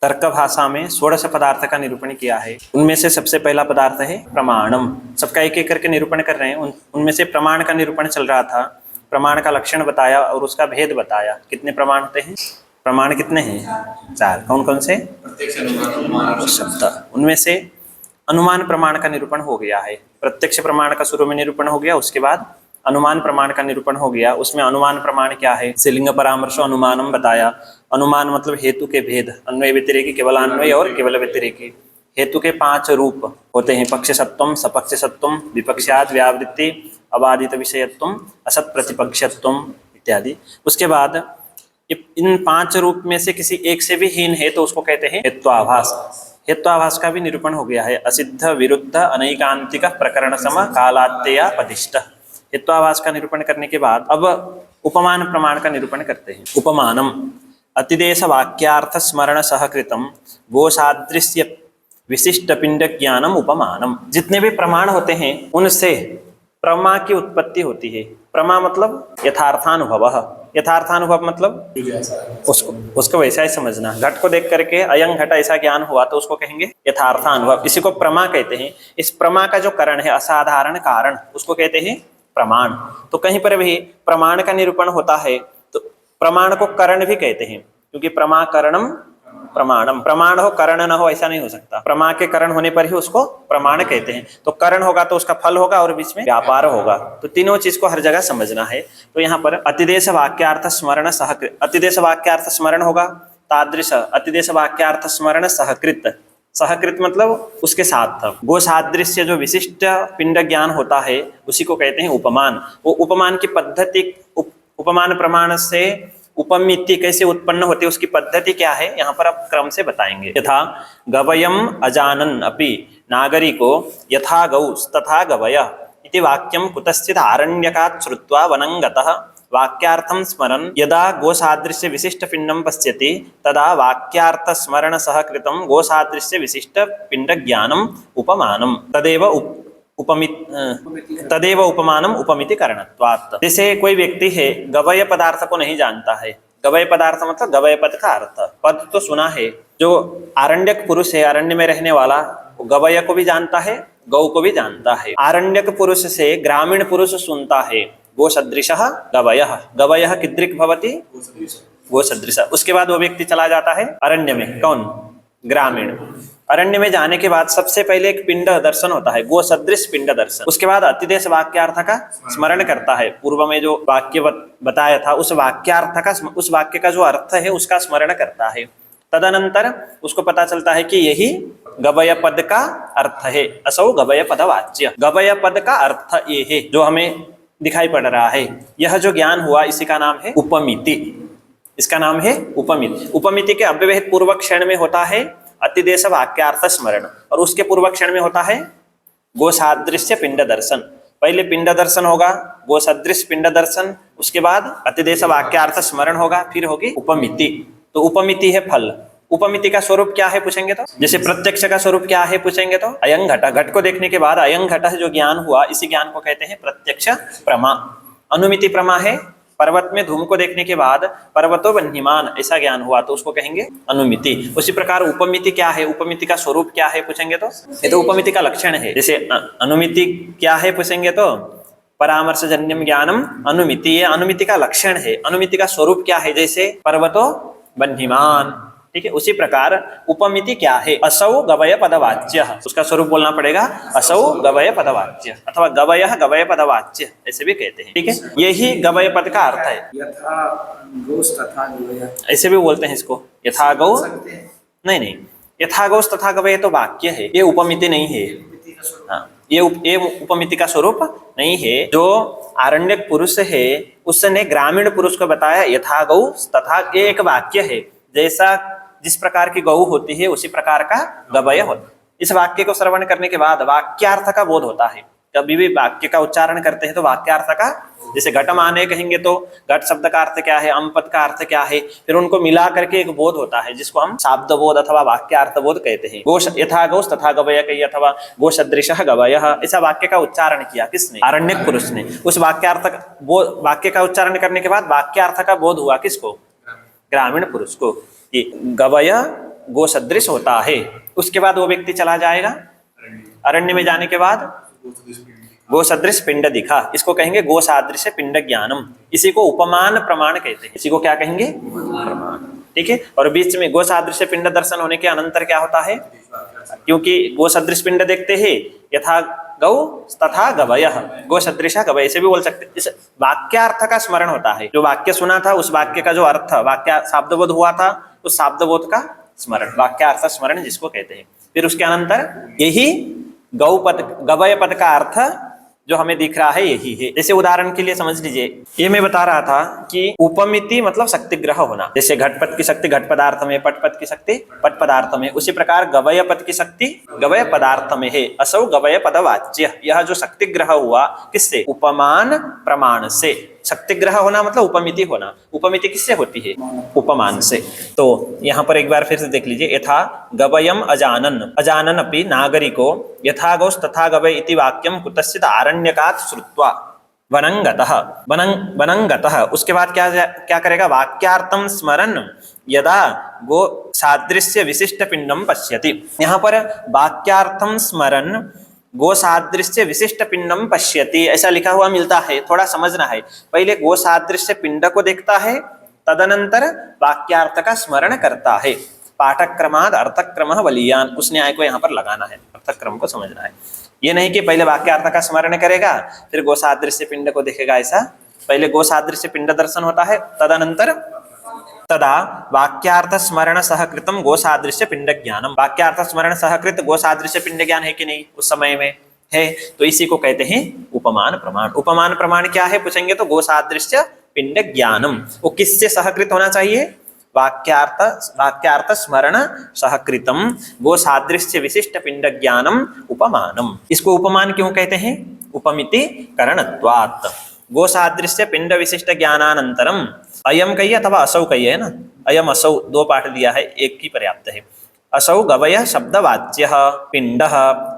तर्क भाषा में 16 पदार्थ का निरूपण किया है। उनमें से सबसे पहला पदार्थ है प्रमाणम। सबका एक एक करके निरूपण कर रहे हैं। उनमें से प्रमाण का निरूपण चल रहा था। प्रमाण का लक्षण बताया और उसका भेद बताया। कितने प्रमाण होते हैं? प्रमाण कितने हैं? 4। कौन कौन से? प्रत्यक्ष, अनुमान, शब्द। उनमें से अनुमान प्रमाण का निरूपण हो गया है। प्रत्यक्ष प्रमाण का शुरू में निरूपण हो गया, उसके बाद अनुमान प्रमाण का निरूपण हो गया। उसमें अनुमान प्रमाण क्या है? लिंग परामर्श अनुमानम बताया। अनुमान मतलब हेतु के भेद, अन्वय व्यतिरेकी, केवल अन्वय और केवल व्यतिरेकी। हेतु के 5 रूप होते हैं: पक्ष सत्वम, सपक्ष सत्वम, विपक्षात व्यावृत्ति, अबाधित विषयत्वम, असत प्रतिपक्षत्वम इत्यादि। उसके बाद इन 5 रूप में से किसी एक से भी हीन है तो उसको कहते हैं हेत्वाभास। हेत्वाभास का भी निरूपण हो गया है। असिद्ध विरुद्ध अनैकांतिक प्रकरण सम कालात्यया पतिष्ठ। हेत्वाभास का निरूपण करने के बाद अब उपमान प्रमाण का निरूपण करते हैं। उपमानम अतिदेश वाक्यार्थ स्मरण सहकृतम गोसादृश्य विशिष्ट पिंड ज्ञानम उपमानम। जितने भी प्रमाण होते हैं उनसे प्रमा की उत्पत्ति होती है। प्रमा मतलब यथार्थानुभव। यथार्थानुभव मतलब उसको वैसा ही समझना। घट को देख करके अयं घट ऐसा ज्ञान हुआ तो उसको कहेंगे यथार्थानुभव। इसी को प्रमा कहते हैं। इस प्रमा का जो कारण है, असाधारण कारण, उसको कहते हैं प्रमाण। तो कहीं पर भी प्रमाण का निरूपण होता है तो प्रमाण को करण भी कहते हैं, क्योंकि प्रमा करणम प्रमाणम। प्रमाण हो करण न हो ऐसा नहीं हो सकता। प्रमा के करण होने पर ही उसको प्रमाण कहते हैं। तो करण होगा तो उसका फल होगा और बीच में व्यापार होगा। तो तीनों चीज को हर जगह समझना है। तो यहाँ पर अतिदेश वाक्यार्थ स्मरण सहकृत, अतिदेश वाक्यार्थ स्मरण होगा। तादृश अतिदेश वाक्यार्थ स्मरण सहकृत, सहकृत मतलब उसके साथ। गो सादृश्य जो विशिष्ट पिंड ज्ञान होता है उसी को कहते हैं उपमान। वो उपमान की पद्धति, उपमान प्रमाण से उपमिति कैसे उत्पन्न होती है उसकी पद्धति क्या है यहाँ पर आप क्रम से बताएंगे। यथा गवयम अजानन अपि नागरिको यथा गौ तथा गवय इति वाक्यम कुतश्चित् आरण्यकात् श्रुत्वा वनं गतः वाक्यार्थं स्मरन् यदा गोसादृश्य विशिष्ट पिंडं पश्यति तदा वाक्यार्थ स्मरण सहकृतं गोसादृश्य विशिष्ट पिंड ज्ञानम उपमानम तदेव उपमानम उपमिति कारणत्वात्। जैसे कोई व्यक्ति है गवय पदार्थ को नहीं जानता है। गवय पदार्थ मतलब गवय पद का अर्थ। पद तो सुना है। जो आरण्यक पुरुष है, अरण्य में रहने वाला, वो गवय को भी जानता है, गौ को भी जानता है। आरण्यक पुरुष से ग्रामीण पुरुष सुनता है गो सदृशः गवयः। गवयः किदृक् भवति? गो सदृश। उसके बाद वो व्यक्ति चला जाता है अरण्य में। कौन? ग्रामीण। अरण्य में जाने के बाद सबसे पहले एक पिंड दर्शन होता है, गो सदृश पिंड दर्शन। उसके बाद अतिदेश वाक्यार्थ का स्मरण करता है। पूर्व में जो वाक्य बताया था उस वाक्यार्थ का, उस वाक्य का जो अर्थ है उसका स्मरण करता है। तदनंतर उसको पता चलता है कि यही गवय पद का अर्थ है। असौ गवय पद वाच्य। गवय पद का अर्थ ये है जो हमें दिखाई पड़ रहा है। यह जो ज्ञान हुआ इसी का नाम है उपमिति। इसका नाम है उपमिति। उपमिति के अव्यवहित पूर्व क्षण में होता है अतिदेश वाक्यार्थ स्मरण और उसके पूर्व क्षण में होता है गो सादृश्य पिंड दर्शन। पहले पिंड दर्शन होगा, गो सदृश पिंड दर्शन, उसके बाद अतिदेश वाक्यार्थ स्मरण होगा, फिर होगी उपमिति। तो उपमिति है फल। उपमिति का स्वरूप क्या है पूछेंगे तो, जैसे प्रत्यक्ष का स्वरूप क्या है पूछेंगे तो अयं घट। घट को देखने के बाद अयं घट जो ज्ञान हुआ इसी ज्ञान को कहते हैं प्रत्यक्ष प्रमा। अनुमिति प्रमा है पर्वत में धूम को देखने के बाद पर्वतो वह्निमान ऐसा ज्ञान हुआ तो उसको कहेंगे अनुमिति। उसी प्रकार उपमिति क्या है, उपमिति का स्वरूप क्या है पूछेंगे तो ये तो उपमिति का लक्षण है। जैसे अनुमिति क्या है पूछेंगे तो परामर्शजन्यम ज्ञानम अनुमिति, ये अनुमिति का लक्षण है। अनुमिति का स्वरूप क्या है, जैसे पर्वतो वह्निमान। ठीक है, उसी प्रकार उपमिति क्या है, असौ गवय पदवाच्य। उसका स्वरूप बोलना पड़ेगा असौ गवय पदवाच्य अथवा गवयः गवय पदवाच्य ऐसे भी कहते हैं। ठीक है, यही गवय पद का अर्थ है। यथा गौस तथा गवय ऐसे भी बोलते हैं इसको, यथा गौ। नहीं, यथा गौस तथा गवय तो वाक्य है, ये उपमिति नहीं है। हाँ, ये उपमिति का स्वरूप नहीं है। जो आरण्यक पुरुष है उसने ग्रामीण पुरुष को बताया यथा गौ तथा, ये एक वाक्य है। जैसा जिस प्रकार की गौ होती है उसी प्रकार का गवय होता है। इस वाक्य को श्रवण करने के बाद वाक्यार्थ का बोध होता है। कभी भी वाक्य का उच्चारण करते हैं तो वाक्यार्थ का, जैसे घटमाने कहेंगे तो घट शब्द का अर्थ क्या है, अम पद का अर्थ क्या है, फिर उनको मिला करके एक बोध होता है जिसको हम शाब्द बोध अथवा वाक्यार्थ बोध कहते हैं। गोश यथा गौस तथा गवय कही अथवा गो सदृशः गवयः, ऐसा वाक्य का उच्चारण किया किसने? आरण्यक पुरुष ने। उस वाक्य का उच्चारण करने के बाद वाक्यार्थ का बोध हुआ किसको? ग्रामीण पुरुष को। गवय गो सदृश होता है। उसके बाद वो व्यक्ति चला जाएगा, अरण्य में जाने के बाद गो सदृश पिंड दिखा, इसको कहेंगे गो सादृश पिंड ज्ञानम। इसी को उपमान प्रमाण कहते हैं। इसी को क्या कहेंगे? प्रमाण। ठीक है। और बीच में गो सादृश पिंड दर्शन होने के अनंतर क्या होता है? क्योंकि गो सदृश पिंड देखते हैं, यथा गौ तथा गवयः, गो सदृशा गवय से भी बोल सकते हैं। इस वाक्यार्थ का स्मरण होता है। जो वाक्य सुना था उस वाक्य का जो अर्थ वाक्य शाब्दबोध हुआ था, उस शाब्दबोध का स्मरण, वाक्यार्थ स्मरण जिसको कहते हैं। फिर उसके अनंतर यही गौ पद गवय पद का अर्थ जो हमें दिख रहा है यही है। जैसे उदाहरण के लिए समझ लीजिए, ये मैं बता रहा था कि उपमिति मतलब शक्ति ग्रह होना। जैसे घटपट की शक्ति घट पदार्थ में, पटपट की शक्ति पट पदार्थ में, उसी प्रकार गवय पद की शक्ति गवय पदार्थ में है। असौ गवय पदवाच्य, यह जो शक्ति ग्रह हुआ किससे? उपमान प्रमाण से। शक्ति ग्रह होना मतलब उपमिति होना। उपमिति किससे होती है? उपमान से। तो यहाँ पर एक बार फिर से देख लीजिए, यथा गवयम अजानन, अजानन अपि नागरिको यथा गौस् तथा गवय इति वाक्यम कुतश्चित् आरण्यकात् श्रुत्वा वनंगतः वनंगतः। उसके बाद क्या करेगा? वाक्यार्थम स्मरन् यदा गो सादृश्य विशिष्ट पिंडम पश्यति। यहाँ पर वाक्यार्थम स्मरन् गो सादृश्य विशिष्ट पिंडम पश्यति ऐसा लिखा हुआ मिलता है। थोड़ा समझना है, पहले गो सादृश्य पिंड को देखता है, तदनंतर वाक्यार्थ का स्मरण करता है। पाठक्रमाद अर्थक्रम बलीयान, उस न्याय को यहाँ पर लगाना है, अर्थक्रम को समझना है। ये नहीं कि पहले वाक्यार्थ का स्मरण करेगा फिर गो सादृश्य पिंड को देखेगा, ऐसा। पहले गो सादृश्य पिंड दर्शन होता है, तदनंतर तदा वाक्यार्थ स्मरण सहकृतम गो सादृश्य पिंड ज्ञानम। वाक्यार्थ स्मरण सहकृत गो सादृश्य पिंड ज्ञान है कि नहीं उस समय में? है। तो इसी को कहते हैं उपमान प्रमाण। उपमान प्रमाण क्या है पूछेंगे तो गो सादृश्य पिंड ज्ञानम। वो किससे सहकृत होना चाहिए? वाक्यार्थ स्मरण सहकृतम गो सादृश्य विशिष्ट पिंड ज्ञानम उपमानम। इसको उपमान क्यों कहते हैं? उपमिति करणत्वात्। गो सादृश्य पिंड विशिष्ट ज्ञानानंतरम अयम कहिए अथवा असौ कहिए, है ना। अयम असौ दो पाठ दिया है, एक ही पर्याप्त है। असौ गवय शब्दवाच्य पिंड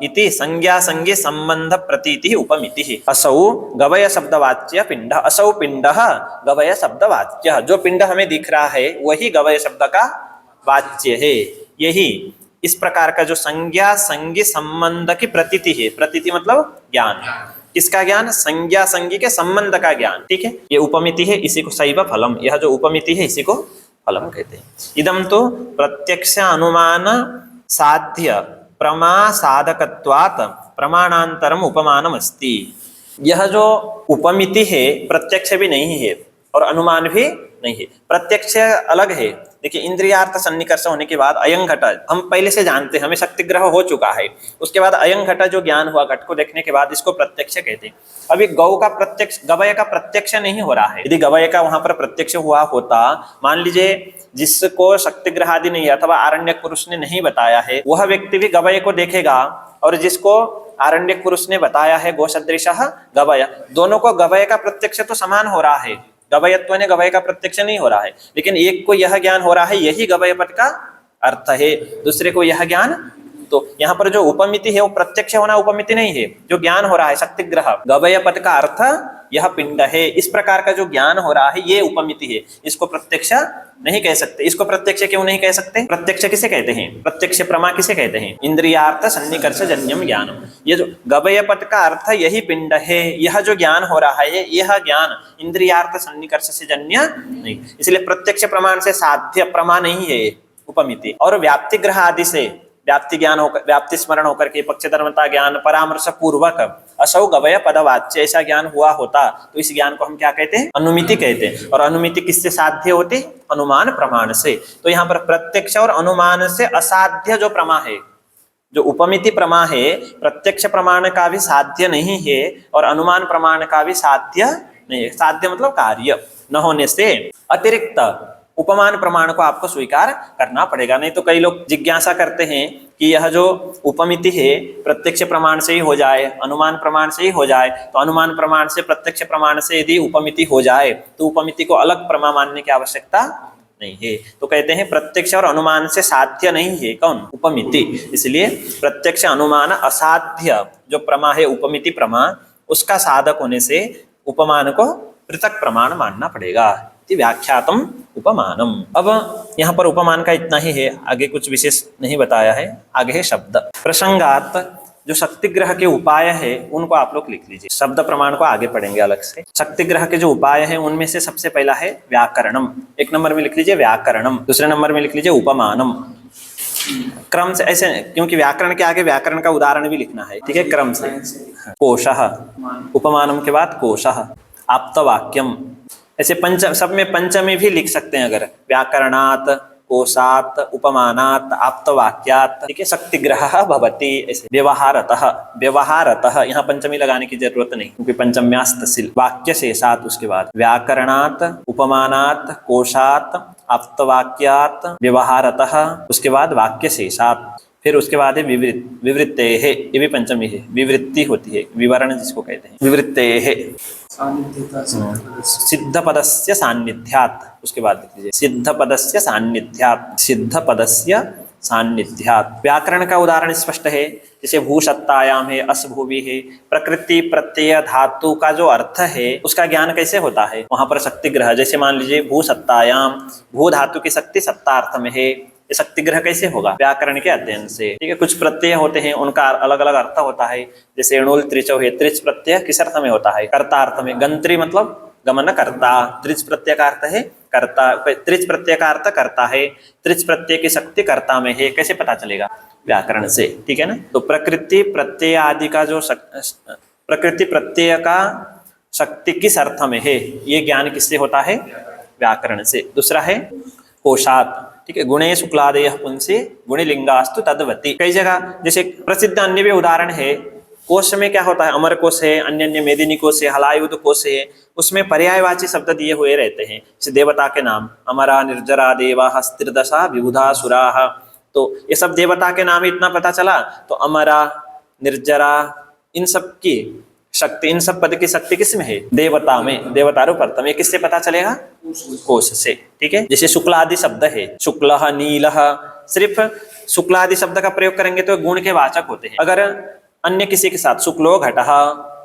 इति संज्ञा संज्ञे संबंध प्रतीति उपमिति। असौ गवय शब्दवाच्य पिंड, असौ पिंड गवय शब्दवाच्य। जो पिंड हमें दिख रहा है वही गवय शब्द का वाच्य है। यही इस प्रकार का जो संज्ञा संज्ञे संबंध की प्रतीति है, प्रतीति मतलब ज्ञान। किसका ज्ञान? संज्ञा संज्ञी के संबंध का ज्ञान। ठीक है, ये उपमिति है, इसी को सैव फलम, यह जो उपमिति है इसी को फलम कहते हैं। इदम तो प्रत्यक्ष अनुमान साध्य प्रमा साधकत्वात् प्रमाणांतरम उपमानम अस्ति। यह जो उपमिति है प्रत्यक्ष भी नहीं है और अनुमान भी नहीं है। प्रत्यक्ष अलग है। देखिए, इंद्रियार्थ सन्निकर्ष होने के बाद अयं घट हम पहले से जानते हैं, हमें शक्ति ग्रह हो चुका है। उसके बाद अयं घट जो ज्ञान हुआ घट को देखने के बाद, इसको प्रत्यक्ष कहते हैं। अभी गौ का प्रत्यक्ष, गवय का प्रत्यक्ष नहीं हो रहा है। यदि गवय का वहां पर प्रत्यक्ष हुआ होता, मान लीजिए जिसको शक्ति ग्रह आदि नहीं अथवा आरण्यक पुरुष ने नहीं बताया है, वह व्यक्ति भी गवय को देखेगा, और जिसको आरण्यक पुरुष ने बताया है गो सदृशः गवय, दोनों को गवय का प्रत्यक्ष तो समान हो रहा है। गवयत्व ने गवय का प्रत्यक्ष नहीं हो रहा है, लेकिन एक को यह ज्ञान हो रहा है, यही गवय पद का अर्थ है, दूसरे को यह ज्ञान। तो यहाँ पर जो उपमिति है वो प्रत्यक्ष होना उपमिति नहीं है। जो ज्ञान हो रहा है शक्ति ग्रह गवय पद का अर्थ यह पिंड है, इस प्रकार का जो ज्ञान हो रहा है ये उपमिति है। इसको प्रत्यक्ष नहीं कह सकते। इसको प्रत्यक्ष क्यों नहीं कह सकते? प्रत्यक्ष किसे कहते हैं? प्रत्यक्ष प्रमा किसे कहते हैं? इंद्रियार्थ सन्निकर्ष जन्यम ज्ञानम। ये जो गवय पद का अर्थ यही पिंड है, यह जो ज्ञान हो रहा है यह ज्ञान इंद्रियार्थ सन्निकर्ष से जन्य नहीं, इसलिए प्रत्यक्ष प्रमाण से साध्य प्रमा नहीं है उपमिति। और व्याप्ति ग्रह आदि से व्याप्ति ज्ञान होकर, व्याप्ति स्मरण होकर के पक्ष धर्मता ज्ञान परामर्श पूर्वक असौ गवय पदवाच्य ऐसा ज्ञान हुआ होता तो इस ज्ञान को हम क्या कहते हैं? अनुमिति कहते हैं। और अनुमिति किससे साध्य होती? अनुमान प्रमाण से। तो यहाँ पर प्रत्यक्ष और अनुमान से असाध्य जो प्रमा है, जो उपमिति प्रमा है, प्रत्यक्ष प्रमाण का भी साध्य नहीं है और अनुमान प्रमाण का भी साध्य नहीं है। साध्य मतलब कार्य न होने से अतिरिक्त उपमान प्रमाण को आपको स्वीकार करना पड़ेगा। नहीं तो कई लोग जिज्ञासा करते हैं कि यह जो उपमिति है प्रत्यक्ष प्रमाण से ही हो जाए, अनुमान प्रमाण से ही हो जाए, तो अनुमान प्रमाण से प्रत्यक्ष प्रमाण से यदि उपमिति हो जाए तो उपमिति को अलग प्रमा मानने की आवश्यकता नहीं है। तो कहते हैं प्रत्यक्ष और अनुमान से साध्य नहीं है कौन? उपमिति। इसलिए प्रत्यक्ष अनुमान असाध्य जो प्रमा है उपमिति प्रमा, उसका साधक होने से उपमान को पृथक प्रमाण मानना पड़ेगा। इति व्याख्यातम उपमानम। अब यहाँ पर उपमान का इतना ही है, आगे कुछ विशेष नहीं बताया है। आगे है शब्द प्रसंगात। जो शक्तिग्रह के उपाय है उनको आप लोग लिख लीजिए, शब्द प्रमाण को आगे पढ़ेंगे अलग से। शक्तिग्रह के जो उपाय है उनमें से सबसे पहला है व्याकरणम। एक नंबर में लिख लीजिए व्याकरणम, दूसरे नंबर में लिख लीजिए उपमानम। क्रम से ऐसे, क्योंकि व्याकरण के आगे व्याकरण का उदाहरण भी लिखना है, ठीक है, क्रम से। कोशः, उपमानम के बाद कोशः, आप्तवाक्यम। ऐसे पंच, सब में पंचमी भी लिख सकते हैं अगर, व्याकरणात्, कोशात्, उपमानात्, आप्तवाक्यात्, ठीक है। शक्तिग्रहः भवति ऐसे। व्यवहारतः, व्यवहारतः यहाँ पंचमी लगाने की जरूरत नहीं क्योंकि पंचम्यास्तसिल। वाक्य शेषात्, उसके बाद व्याकरणात्, उपमानात्, कोशात्, आप्तवाक्यात्, व्यवहारतः, उसके बाद वाक्य शेषात्। फिर उसके बाद है विवृत्ते है, ये भी पंचमी है, विवृत्ति होती है, विवरण जिसको कहते हैं। विवृत्ते है सिद्धपदस्य सान्निध्यात्, उसके बाद लिख लीजिए सिद्धपदस्य सान्निध्यात्, सिद्धपदस्य सान्निध्यात्। व्याकरण का उदाहरण स्पष्ट है, जैसे भूसत्तायाम है, असभूवि है। प्रकृति प्रत्यय धातु का जो अर्थ है उसका ज्ञान कैसे होता है, वहां पर शक्तिग्रह। जैसे मान लीजिए भूसत्तायाम, भू धातु की शक्ति सत्ता अर्थ में है, ये शक्तिग्रह कैसे होगा, व्याकरण के अध्ययन से, ठीक है। कुछ प्रत्यय होते हैं उनका अलग अलग अर्थ होता है, जैसे एणुल त्रिचौ है, त्रिच प्रत्यय किस अर्थ में होता है, कर्ता अर्थ में। गंत्री मतलब गमन करता, त्रिच प्रत्यय का अर्थ है कर्ता, त्रिच प्रत्यय का अर्थ करता है, त्रिच प्रत्यय की शक्ति कर्ता में है, कैसे पता चलेगा, व्याकरण से, ठीक है ना। तो प्रकृति प्रत्यय आदि का जो प्रकृति प्रत्यय का शक्ति किस अर्थ में है, ये ज्ञान किससे होता है, व्याकरण से। दूसरा है कोशात्, ठीक है। गुणे शुक्लादेयः पुंसि गुणिलिंगास्तु तद्वति। कई जगह जैसे प्रसिद्ध अन्य भी उदाहरण है, कोश में क्या होता है, अमर कोश है, अन्य अन्य मेदिनी कोश है, हलायुध कोश है, उसमें पर्यायवाची शब्द दिए हुए रहते हैं। जैसे देवता के नाम, अमरा, निर्जरा, देवाः, स्त्रिदशा, विबुधा, सुराः। तो ये सब देवता के नाम इतना पता चला, तो अमरा, निर्जरा, इन सब की शक्ति, इन सब पद की शक्ति किसमें है, देवता में, देवतारूप अर्थ में। किससे पता चलेगा, कोश से, ठीक है। जैसे शुक्ल आदि शब्द है, शुक्लः, नीलः, सिर्फ शुक्ल आदि शब्द का प्रयोग करेंगे तो गुण के वाचक होते हैं। अगर अन्य किसी के साथ शुक्लो घटः,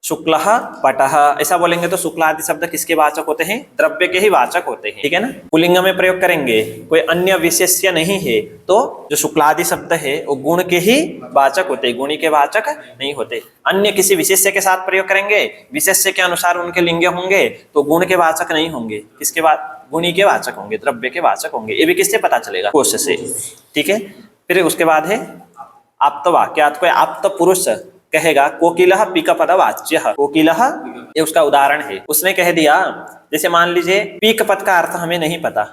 शुक्लः पटः ऐसा बोलेंगे तो शुक्ल आदि शब्द किसके वाचक होते हैं, द्रव्य के ही वाचक होते हैं, ठीक है ना। पुल्लिंग में प्रयोग करेंगे, कोई अन्य विशेष्य नहीं है, तो जो शुक्लादि शब्द है वो गुण के ही वाचक होते हैं, गुणी के वाचक नहीं होते। अन्य किसी विशेष्य के साथ प्रयोग करेंगे, विशेष्य के अनुसार उनके लिंग होंगे, तो गुण के वाचक नहीं होंगे, किसके गुणी के वाचक होंगे, द्रव्य के वाचक होंगे। ये भी किससे पता चलेगा, कोश से, ठीक है। फिर उसके बाद है आप्तवाक्यात्। कोई आप्त पुरुष कहेगा कोकिलः पीकपदवाच्यः, कोकिलः ये उसका उदाहरण है, उसने कह दिया। जैसे मान लीजिए पीक पद का अर्थ हमें नहीं पता,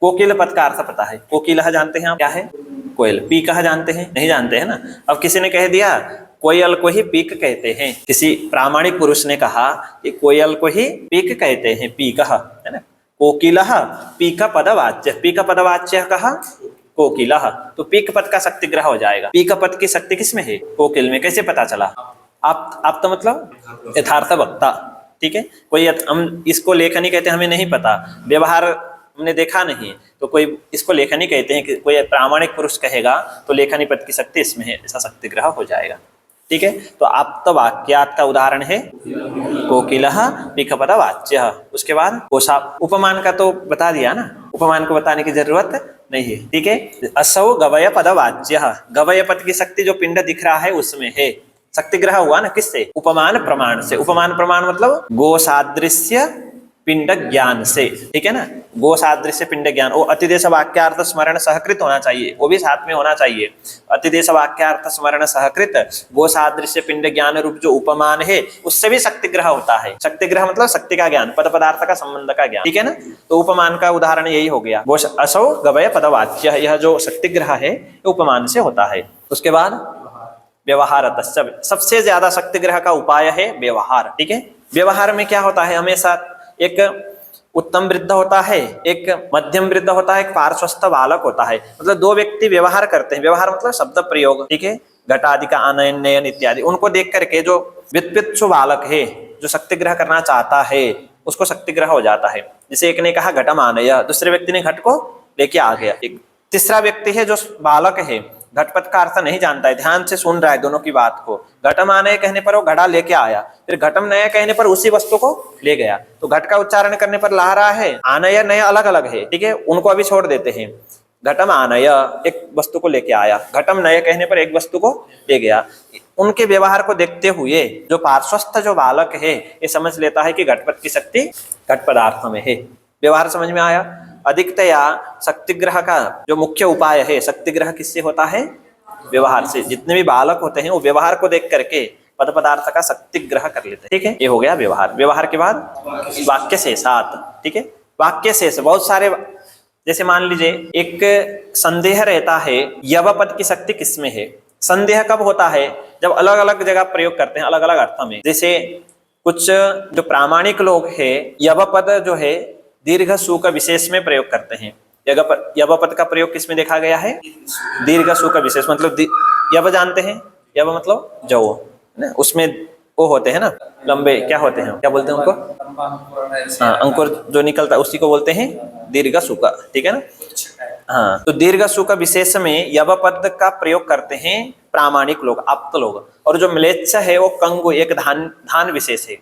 कोकिल पद का अर्थ पता है। कोकिलः जानते हैं आप क्या है, कोयल। पीकः जानते हैं, नहीं जानते हैं ना। अब किसी ने कह दिया कोयल को ही पीक कहते हैं, किसी प्रामाणिक पुरुष ने कहा कि कोयल को ही पीक कहते हैं, पीकः, है ना। कोकिलः पीकपदवाच्य, पीकपदवाच्य कहा कोकिलः, तो पीक पद का शक्तिग्रह हो जाएगा। पीक पद की शक्ति किसमें है, कोकिल में। कैसे पता चला, आप तो मतलब यथार्थ वक्ता, ठीक है। कोई हम इसको लेखनी कहते हैं, हमें नहीं पता, व्यवहार हमने देखा नहीं, तो कोई इसको लेखनी कहते हैं। कि कोई प्रामाणिक पुरुष कहेगा तो लेखनी पद की शक्ति इसमें है, ऐसा शक्तिग्रह हो जाएगा, ठीक है। तो आप्तवाक्यात् का उदाहरण है कोकिलः पीकपदवाच्यः। उसके बाद कोशा, उपमान का तो बता दिया ना, उपमान को बताने की जरूरत नहीं है, ठीक है। असौ गवय पदवाच्यः, गवय पद की शक्ति जो पिंड दिख रहा है उसमें है, शक्तिग्रह हुआ ना किससे, उपमान प्रमाण से। उपमान प्रमाण मतलब गो सादृश्य पिंड ज्ञान से, ठीक है ना। गो सादृश्य पिंड ज्ञान, वो अतिदेश वाक्यार्थ स्मरण सहकृत होना चाहिए, वो भी साथ में होना चाहिए। अतिदेश वाक्यार्थ स्मरण सहकृत गो सादृश्य पिंड ज्ञान रूप जो उपमान है उससे भी शक्तिग्रह होता है। शक्तिग्रह मतलब शक्ति का ज्ञान, पद पदार्थ का संबंध का ज्ञान, ठीक है ना। तो उपमान का उदाहरण यही हो गया, असौ गवय पदवाच्य, यह जो शक्तिग्रह है उपमान से होता है। उसके बाद व्यवहारत, सबसे ज्यादा शक्तिग्रह का उपाय है व्यवहार, ठीक है। व्यवहार में क्या होता है, हमेशा एक उत्तम वृद्ध होता है, एक मध्यम वृद्ध होता है, एक पार्श्वस्थ बालक होता है। मतलब दो व्यक्ति व्यवहार करते हैं, व्यवहार मतलब शब्द प्रयोग, ठीक है। घटादि का आनयन नयन इत्यादि, उनको देख करके जो व्युत्पित्सु बालक है, जो शक्तिग्रह करना चाहता है, उसको शक्तिग्रह हो जाता है। जैसे एक ने कहा घटम आनय, दूसरे व्यक्ति ने घट को लेके आ गया। एक तीसरा व्यक्ति है जो बालक है, घटपट का अर्थ नहीं जानता है, ध्यान से सुन रहा है दोनों की बात को। घटम आनय कहने पर वो घड़ा लेके आया, फिर घटम नय कहने पर उसी वस्तु को ले गया। तो घट का उच्चारण करने पर ला रहा है, आनय नय अलग अलग है, ठीक है, उनको अभी छोड़ देते हैं। घटम आनय एक वस्तु को लेके आया, घटम नय कहने पर एक वस्तु को ले गया। उनके व्यवहार को देखते हुए जो पार्श्वस्थ जो बालक है ये समझ लेता है कि घटपट की शक्ति घट पदार्थ में है। व्यवहार समझ में आया। अधिकतया शक्तिग्रह का जो मुख्य उपाय है, शक्तिग्रह किससे होता है? व्यवहार से। जितने भी बालक होते हैं वो व्यवहार को देख करके पद पदार्थ का शक्तिग्रह कर लेते हैं, ठीक है। ये हो गया व्यवहार। व्यवहार के बाद वाक्य शेषात, ठीक है। वाक्य शेष बहुत सारे, जैसे मान लीजिए एक संदेह रहता है यव पद की शक्ति किसमें है। संदेह कब होता है? जब अलग अलग जगह प्रयोग करते हैं अलग अलग अर्थ में। जैसे कुछ जो प्रामाणिक लोग हैं यव पद जो है दीर्घ सु का विशेष में प्रयोग करते हैं। यव पद का प्रयोग किसमें देखा गया है? दीर्घ सु का विशेष, मतलब यव जानते हैं, यव मतलब जौ ना, उसमें वो होते हैं ना लंबे, क्या होते हैं, क्या बोलते हैं उनको? हाँ, अंकुर जो निकलता है उसी को बोलते हैं दीर्घ सु का, ठीक है ना। हाँ, तो दीर्घ सु का विशेष में यव पद का प्रयोग करते हैं प्रामाणिक लोग, आप्त लोग। और जो म्लेच्छ है वो कंगु, एक धान विशेष है।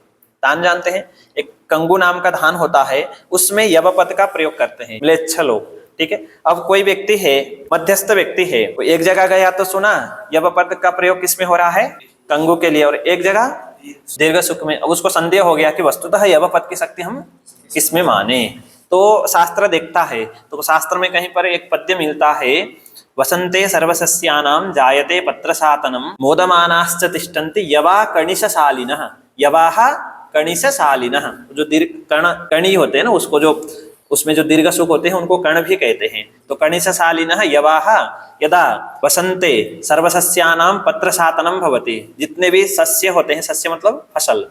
धान जानते हैं, एक कंगु नाम का धान होता है, उसमें यव पद का प्रयोग करते हैं म्लेच्छ लोग, ठीक है। अब कोई व्यक्ति है, मध्यस्थ व्यक्ति है, वो एक जगह गया तो सुना यव पद का प्रयोग किसमें हो रहा है? कंगु के लिए, और एक जगह दीर्घ सुख में। अब उसको संदेह हो गया कि वस्तुतः यव पद की शक्ति हम किसमें माने। तो शास्त्र देखता है, तो शास्त्र में कहीं पर एक पद्य मिलता है, वसंते सर्वसस्यानां जायते पत्रशातनम मोदमानाश्च तिष्ठन्ति यवा कणिशशालिनः। यवाः कणिशशालिनः, जो दीर्घ कणी होते हैं ना, उसको जो उसमें जो दीर्घ सुख होते हैं उनको कर्ण भी कहते हैं। तो कणिशशालिनः यवाः यदा वसंते सर्वसस्यानां पत्रशातनम भवति। जितने भी सस्य होते हैं, सस्य मतलब फसल,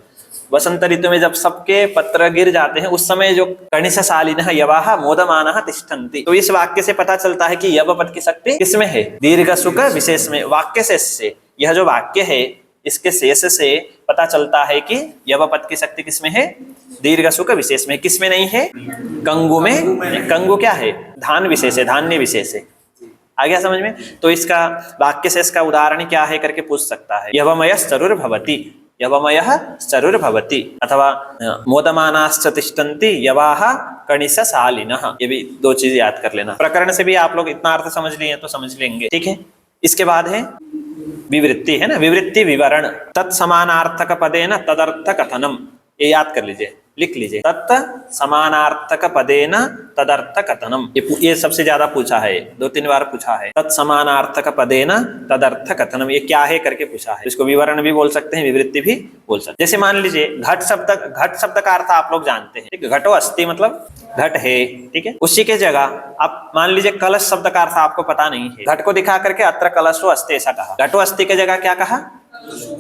वसंत ऋतु में जब सबके पत्र गिर जाते हैं उस समय जो कणिशशालिनः यवाः मोदमानः तिष्ठन्ति। तो इस वाक्य से पता चलता है कि यव पद की शक्ति किसमें है? दीर्घ सुख विशेष में। वाक्य शेष से, यह जो वाक्य है इसके शेष से पता चलता है कि यव पद की शक्ति किसमें है? दीर्घ सुख विशेष में। किसमें नहीं है? कंगु में। कंगु क्या है? धान विशेष है, धान्य विशेष है। आ गया समझ में? तो इसका वाक्य शेष का उदाहरण क्या है करके पूछ सकता है। यवमयः चरुर्भवति, यवमयः चरुर्भवति, अथवा मोदमानाश्च तिष्ठन्ति यवाः कणिशशालिनः। ये भी दो चीज याद कर लेना। प्रकरण से भी आप लोग इतना अर्थ समझ लिए तो समझ लेंगे, ठीक है। इसके बाद है विवृत्ति, है ना, विवृत्ति विवरण। तत्समानार्थक पदेन तदर्थ कथनम, ये याद कर लीजिए, लिख लीजिए। तत् समानार्थक पदेन तदर्थ कथनम, ये सबसे ज्यादा पूछा है, 2-3 बार पूछा है। तत् समानार्थक पदेन तदर्थ कथनम, ये क्या है करके पूछा है। इसको विवरण भी बोल सकते हैं, विवृत्ति भी बोल सकते हैं। जैसे मान लीजिए घट शब्द का अर्थ आप लोग जानते हैं, ठीक है। घटो अस्ति मतलब घट है, ठीक है। उसी के जगह आप मान लीजिए कलश शब्द का अर्थ आपको पता नहीं है, घट को दिखा करके अत्र कलशो अस्ति ऐसा कहा, घटो अस्ति के जगह क्या कहा?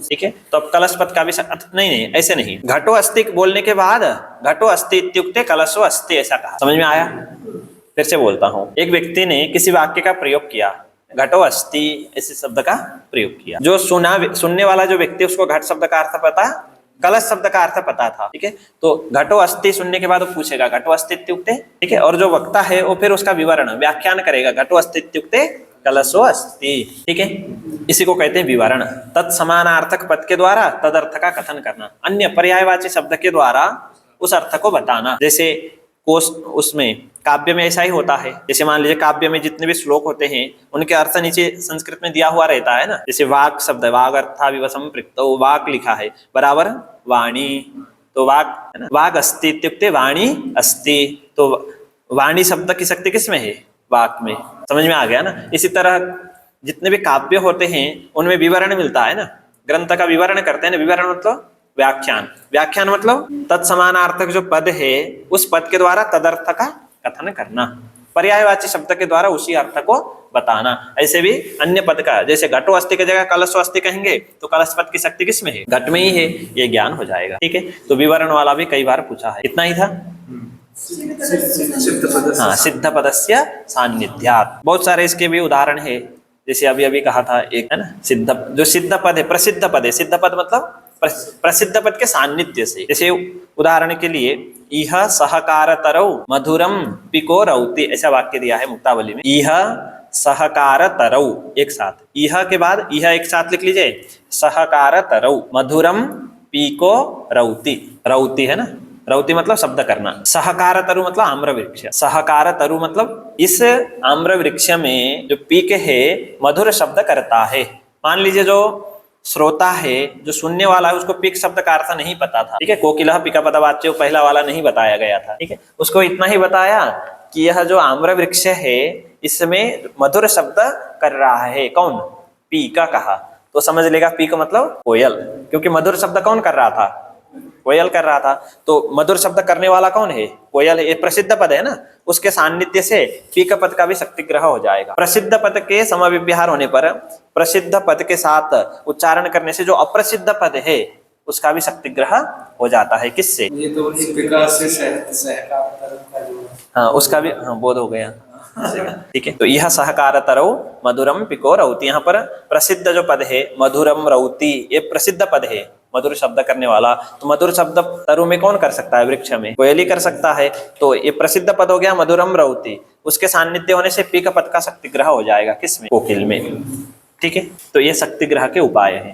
ठीक है। तो अब कलश पद का भी नहीं, ऐसे नहीं। घटो अस्ति बोलने के बाद घटो अस्ति इत्युक्ते कलशो अस्ति ऐसा कहा। समझ में आया? फिर से बोलता हूं। एक व्यक्ति ने किसी वाक्य का प्रयोग किया, घटो अस्ति ऐसे शब्द का प्रयोग किया। जो सुनने वाला जो व्यक्ति, उसको घट शब्द का अर्थ पता, कलश शब्द का अर्थ पता था, ठीक है। तो घटो अस्ति सुनने के बाद वो पूछेगा घटो अस्ति इत्युक्ते, ठीक है। और जो वक्ता है वो फिर उसका विवरण व्याख्यान करेगा, घटो अस्ति इत्युक्ते कलशो अस्ति, ठीक है। इसी को कहते हैं विवरण। तत्समानार्थक पद के द्वारा तदर्थ का कथन करना, अन्य पर्यायवाची शब्द के द्वारा उस अर्थ को बताना। जैसे कोश, उसमें काव्य में ऐसा ही होता है। जैसे मान लीजिए काव्य में जितने भी श्लोक होते हैं उनके अर्थ नीचे संस्कृत में दिया हुआ रहता है ना। जैसे वाक शब्द, वाग अर्थाविव संपृक्तो, वाक लिखा है बराबर वाणी, तो वाक है ना। वाग अस्ति इत्युक्ते वाणी अस्ति, तो वाणी शब्द की शक्ति किसमें है? वाक में। समझ में आ गया ना। इसी तरह जितने भी काव्य होते हैं उनमें विवरण मिलता है ना, ग्रंथ का विवरण करते हैं ना। विवरण मतलब व्याख्यान, व्याख्यान मतलब तत्समानार्थक जो पद है उस पद के द्वारा तदर्थ का कथन करना, पर्यायवाची शब्द के द्वारा उसी अर्थ को बताना। ऐसे भी अन्य पद का, जैसे घटो अस्ति की जगह कलशो अस्ति कहेंगे तो कलश पद की शक्ति किसमें है? घट में ही है, ये ज्ञान हो जाएगा, ठीक है। तो विवरण वाला भी कई बार पूछा है। इतना ही था। हाँ, सिद्ध पदस्य सान्निध्यात्। बहुत सारे इसके भी उदाहरण है। जैसे अभी अभी कहा था एक, है ना, सिद्ध, जो सिद्ध पद है, प्रसिद्ध पद है। सिद्ध पद मतलब प्रसिद्ध पद के सान्निध्य से। जैसे उदाहरण के लिए इह सहकारतरौ मधुरम पिको रौति, ऐसा वाक्य दिया है मुक्तावली में। इह सहकारतरौ, एक साथ, इह के बाद इह एक साथ लिख लीजिए, सहकारतरौ मधुरम पीको रौति, रौति है ना, रौति मतलब शब्द करना, सहकारतरु मतलब आम्र वृक्ष, सहकारतरु मतलब इस आम्र वृक्ष में जो पीक है मधुर शब्द करता है। मान लीजिए जो श्रोता है, जो सुनने वाला है, उसको पीक शब्द का अर्थ नहीं पता था, ठीक है, कोकिलः पिकपदवाच्यो पहला वाला नहीं बताया गया था, ठीक है, उसको इतना ही बताया कि यह जो आम्र वृक्ष है इसमें मधुर शब्द कर रहा है, कौन, पीका कहा, तो समझ लेगा पीक मतलब कोयल, क्योंकि मधुर शब्द कौन कर रहा था, कोयल कर रहा था, तो मधुर शब्द करने वाला कौन है, कोयल है, ये प्रसिद्ध पद है ना, उसके सान्निध्य से पीक पद का भी शक्तिग्रह हो जाएगा। प्रसिद्ध पद के समव्यवहार होने पर प्रसिद्ध पद के साथ उच्चारण करने से जो अप्रसिद्ध पद है उसका भी शक्तिग्रह हो जाता है, किससे, ये तो एक प्रकार से सहकार का जो, हाँ उसका भी, हाँ बोध हो गया, ठीक है। तो यह सहकारतरौ मधुरम पिको रौति, यहाँ पर प्रसिद्ध जो पद है मधुरम रौति, ये प्रसिद्ध पद है, मधुर शब्द करने वाला, तो मधुर शब्द तरु में कौन कर सकता है, वृक्ष में कोयली कर सकता है, तो ये प्रसिद्ध पद हो गया मधुरम रौति, उसके सान्निध्य होने से पीक पद का शक्तिग्रह हो जाएगा, किसमें, कोकिल में, ठीक है। तो ये शक्तिग्रह के उपाय है।